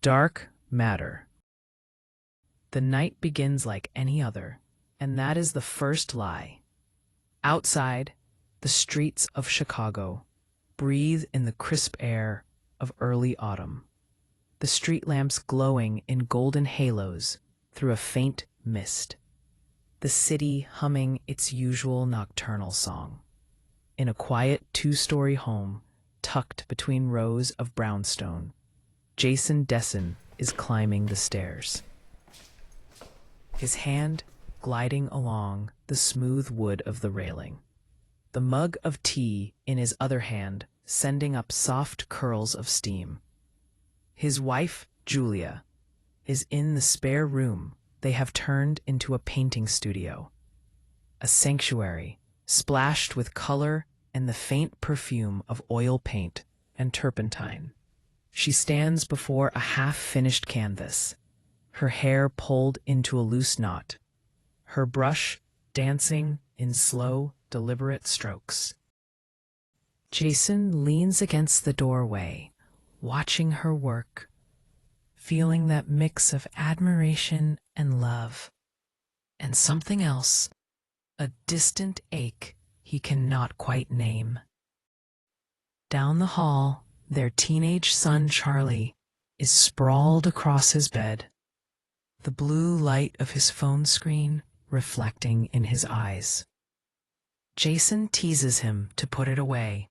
Dark matter. The night begins like any other, and that is the first lie. Outside, the streets of Chicago breathe in the crisp air of early autumn, the street lamps glowing in golden halos through a faint mist, the city humming its usual nocturnal song. In a quiet two-story home tucked between rows of brownstone, Jason Dessen is climbing the stairs, his hand gliding along the smooth wood of the railing, the mug of tea in his other hand sending up soft curls of steam. His wife, Julia, is in the spare room they have turned into a painting studio, a sanctuary splashed with color and the faint perfume of oil paint and turpentine. She stands before a half-finished canvas, her hair pulled into a loose knot, her brush dancing in slow, deliberate strokes. Jason leans against the doorway, watching her work, feeling that mix of admiration and love, and something else, a distant ache he cannot quite name. Down the hall, their teenage son Charlie is sprawled across his bed, the blue light of his phone screen reflecting in his eyes. Jason teases him to put it away,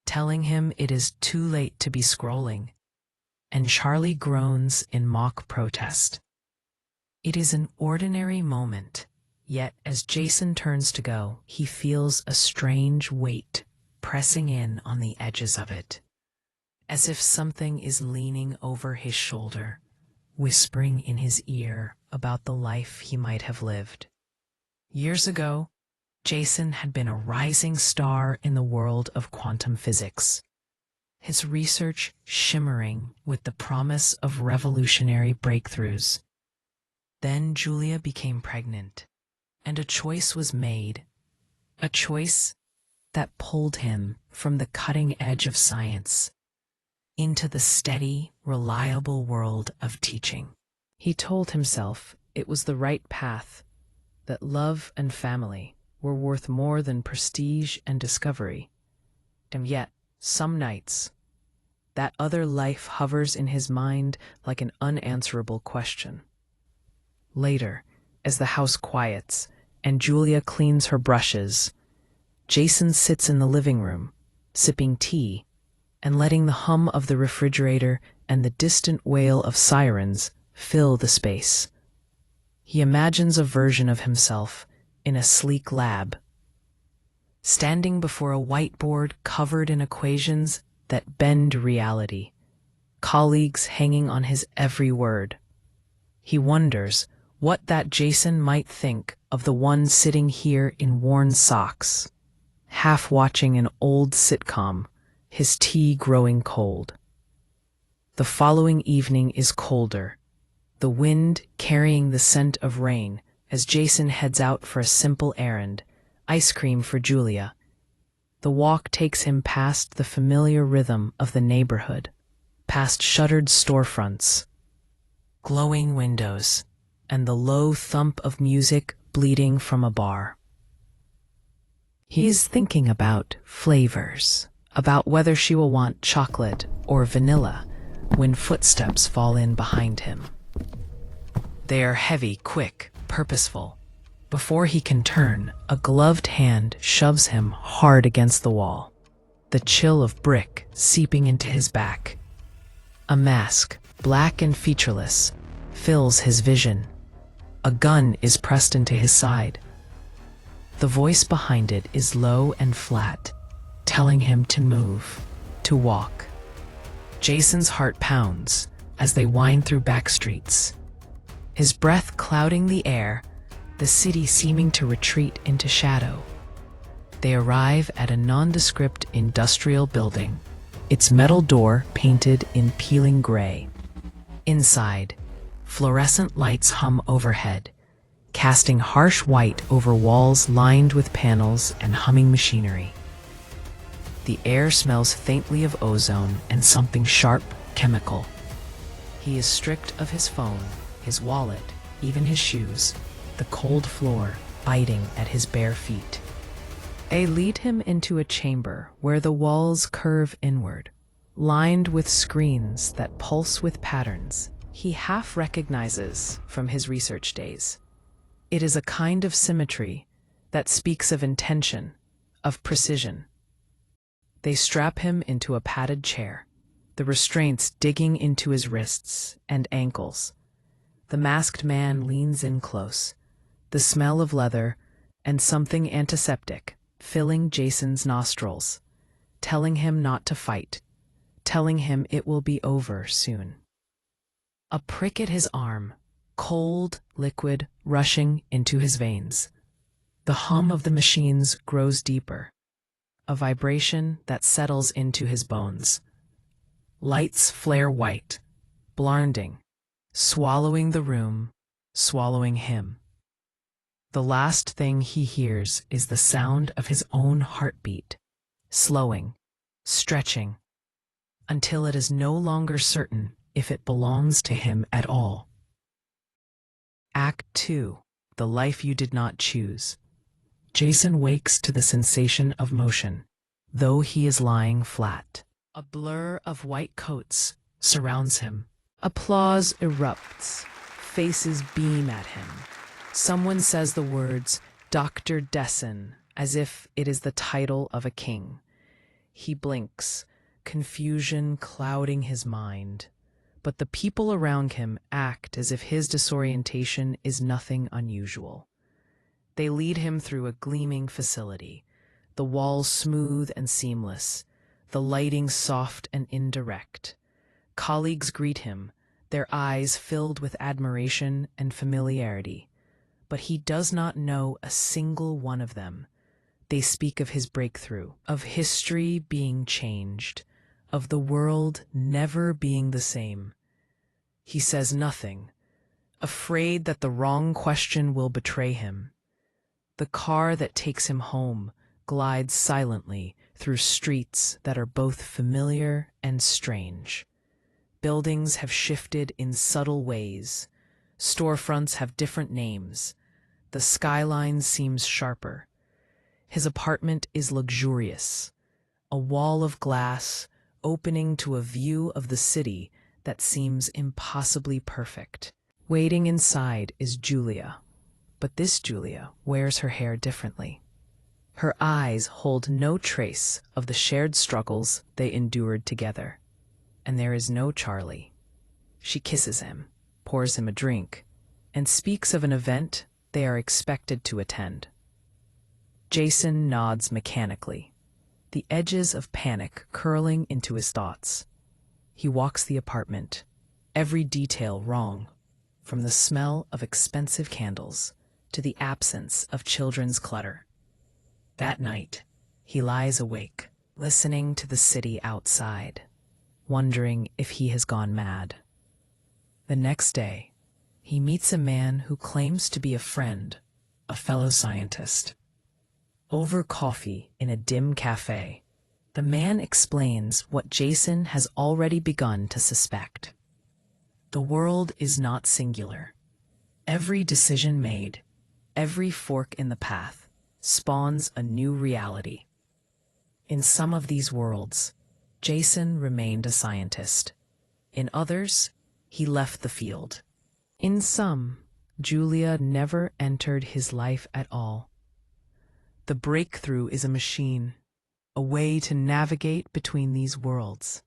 telling him it is too late to be scrolling, and Charlie groans in mock protest. It is an ordinary moment, yet as Jason turns to go, he feels a strange weight pressing in on the edges of it, as if something is leaning over his shoulder, whispering in his ear about the life he might have lived. Years ago, Jason had been a rising star in the world of quantum physics, his research shimmering with the promise of revolutionary breakthroughs. Then Julia became pregnant, and a choice was made, a choice that pulled him from the cutting edge of science into the steady, reliable world of teaching. He told himself it was the right path, that love and family were worth more than prestige and discovery. And yet, some nights, that other life hovers in his mind like an unanswerable question. Later, as the house quiets and Julia cleans her brushes, Jason sits in the living room, sipping tea and letting the hum of the refrigerator and the distant wail of sirens fill the space. He imagines a version of himself in a sleek lab, standing before a whiteboard covered in equations that bend reality, colleagues hanging on his every word. He wonders what that Jason might think of the one sitting here in worn socks, half watching an old sitcom, his tea growing cold. The following evening is colder, the wind carrying the scent of rain as Jason heads out for a simple errand, ice cream for Julia. The walk takes him past the familiar rhythm of the neighborhood, past shuttered storefronts, glowing windows, and the low thump of music bleeding from a bar. He is thinking about flavors, about whether she will want chocolate or vanilla when footsteps fall in behind him. They are heavy, quick, purposeful. Before he can turn, a gloved hand shoves him hard against the wall, the chill of brick seeping into his back. A mask, black and featureless, fills his vision. A gun is pressed into his side. The voice behind it is low and flat, telling him to move, to walk. Jason's heart pounds as they wind through back streets, his breath clouding the air, the city seeming to retreat into shadow. They arrive at a nondescript industrial building, its metal door painted in peeling gray. Inside, fluorescent lights hum overhead, casting harsh white over walls lined with panels and humming machinery. The air smells faintly of ozone and something sharp, chemical. He is stripped of his phone, his wallet, even his shoes, the cold floor biting at his bare feet. They lead him into a chamber where the walls curve inward, lined with screens that pulse with patterns he half recognizes from his research days. It is a kind of symmetry that speaks of intention, of precision. They strap him into a padded chair, the restraints digging into his wrists and ankles. The masked man leans in close, the smell of leather and something antiseptic filling Jason's nostrils, telling him not to fight, telling him it will be over soon. A prick at his arm, cold liquid rushing into his veins. The hum of the machines grows deeper, a vibration that settles into his bones. Lights flare white, blinding, swallowing the room, swallowing him. The last thing he hears is the sound of his own heartbeat, slowing, stretching, until it is no longer certain if it belongs to him at all. Act 2. The life you did not choose. Jason wakes to the sensation of motion, though he is lying flat. A blur of white coats surrounds him. Applause erupts. Faces beam at him. Someone says the words, Dr. Dessen, as if it is the title of a king. He blinks, confusion clouding his mind. But the people around him act as if his disorientation is nothing unusual. They lead him through a gleaming facility, the walls smooth and seamless, the lighting soft and indirect. Colleagues greet him, their eyes filled with admiration and familiarity. But he does not know a single one of them. They speak of his breakthrough, of history being changed, of the world never being the same. He says nothing, afraid that the wrong question will betray him. The car that takes him home glides silently through streets that are both familiar and strange. Buildings have shifted in subtle ways. Storefronts have different names. The skyline seems sharper. His apartment is luxurious, a wall of glass opening to a view of the city that seems impossibly perfect. Waiting inside is Julia, but this Julia wears her hair differently. Her eyes hold no trace of the shared struggles they endured together. And there is no Charlie. She kisses him, pours him a drink, and speaks of an event they are expected to attend. Jason nods mechanically, the edges of panic curling into his thoughts. He walks the apartment, every detail wrong, from the smell of expensive candles to the absence of children's clutter. That night, he lies awake, listening to the city outside, wondering if he has gone mad. The next day, he meets a man who claims to be a friend, a fellow scientist. Over coffee in a dim cafe, the man explains what Jason has already begun to suspect. The world is not singular. Every decision made, every fork in the path, spawns a new reality. In some of these worlds, Jason remained a scientist. In others, he left the field. In some, Julia never entered his life at all. The breakthrough is a machine, a way to navigate between these worlds.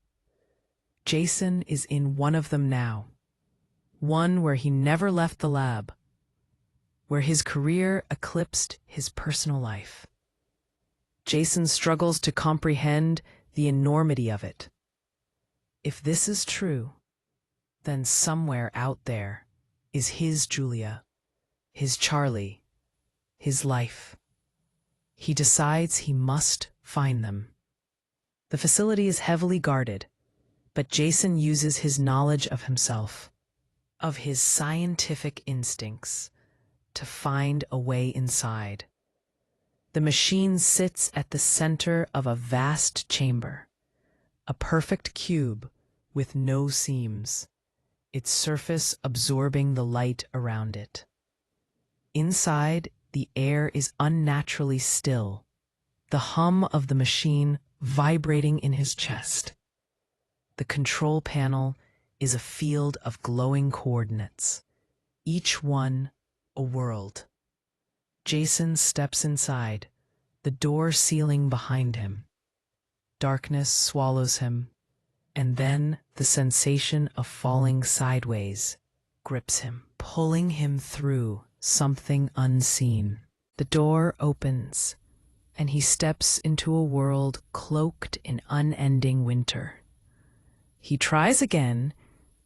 Jason is in one of them now, one where he never left the lab, where his career eclipsed his personal life. Jason struggles to comprehend the enormity of it. If this is true, then somewhere out there is his Julia, his Charlie, his life. He decides he must find them. The facility is heavily guarded, but Jason uses his knowledge of himself, of his scientific instincts, to find a way inside. The machine sits at the center of a vast chamber, a perfect cube with no seams. its surface absorbing the light around it. Inside, the air is unnaturally still, the hum of the machine vibrating in his chest. The control panel is a field of glowing coordinates, each one a world. Jason steps inside, the door sealing behind him. Darkness swallows him, and then the sensation of falling sideways grips him, pulling him through something unseen. The door opens, and he steps into a world cloaked in unending winter. He tries again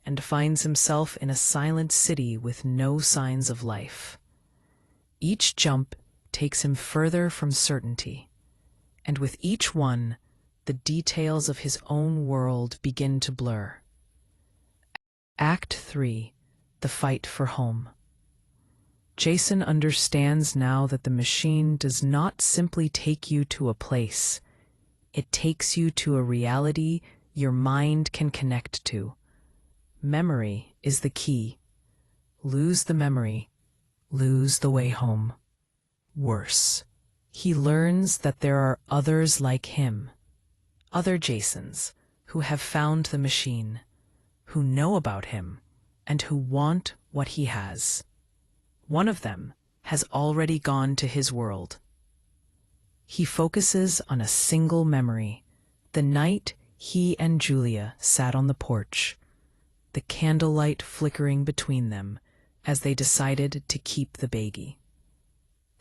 and finds himself in a silent city with no signs of life. Each jump takes him further from certainty, and with each one, the details of his own world begin to blur. Act 3. The Fight for Home. Jason understands now that the machine does not simply take you to a place. It takes you to a reality your mind can connect to. Memory is the key. Lose the memory, lose the way home. Worse, he learns that there are others like him, other Jasons, who have found the machine, who know about him, and who want what he has. One of them has already gone to his world. He focuses on a single memory, the night he and Julia sat on the porch, the candlelight flickering between them as they decided to keep the baby.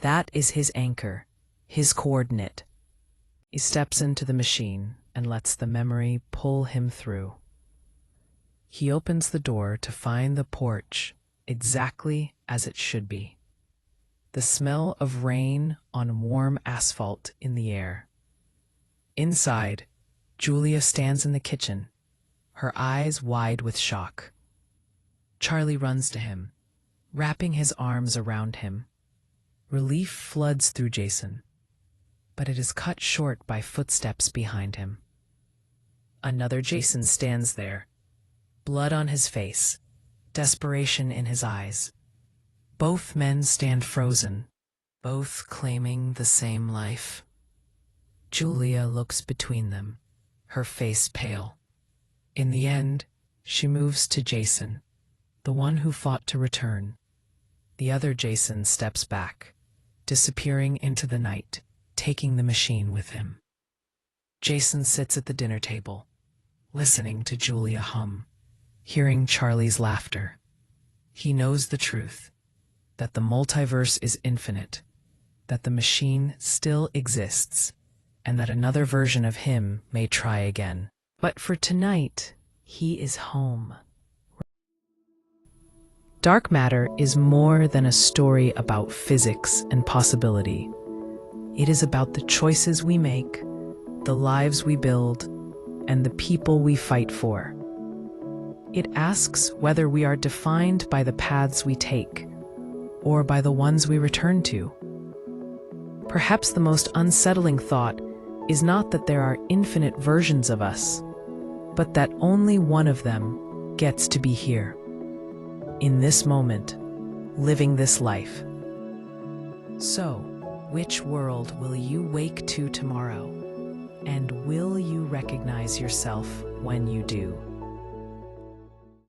That is his anchor, his coordinate. He steps into the machine and lets the memory pull him through. He opens the door to find the porch exactly as it should be. The smell of rain on warm asphalt in the air. Inside, Julia stands in the kitchen, her eyes wide with shock. Charlie runs to him, wrapping his arms around him. Relief floods through Jason, but it is cut short by footsteps behind him. Another Jason stands there, blood on his face, desperation in his eyes. Both men stand frozen, both claiming the same life. Julia looks between them, her face pale. In the end, she moves to Jason, the one who fought to return. The other Jason steps back, disappearing into the night, taking the machine with him. Jason sits at the dinner table, listening to Julia hum, hearing Charlie's laughter. He knows the truth, that the multiverse is infinite, that the machine still exists, and that another version of him may try again. But for tonight, he is home. Dark matter is more than a story about physics and possibility. It is about the choices we make, the lives we build, and the people we fight for. It asks whether we are defined by the paths we take, or by the ones we return to. Perhaps the most unsettling thought is not that there are infinite versions of us, but that only one of them gets to be here, in this moment, living this life. So, which world will you wake to tomorrow? And will you recognize yourself when you do?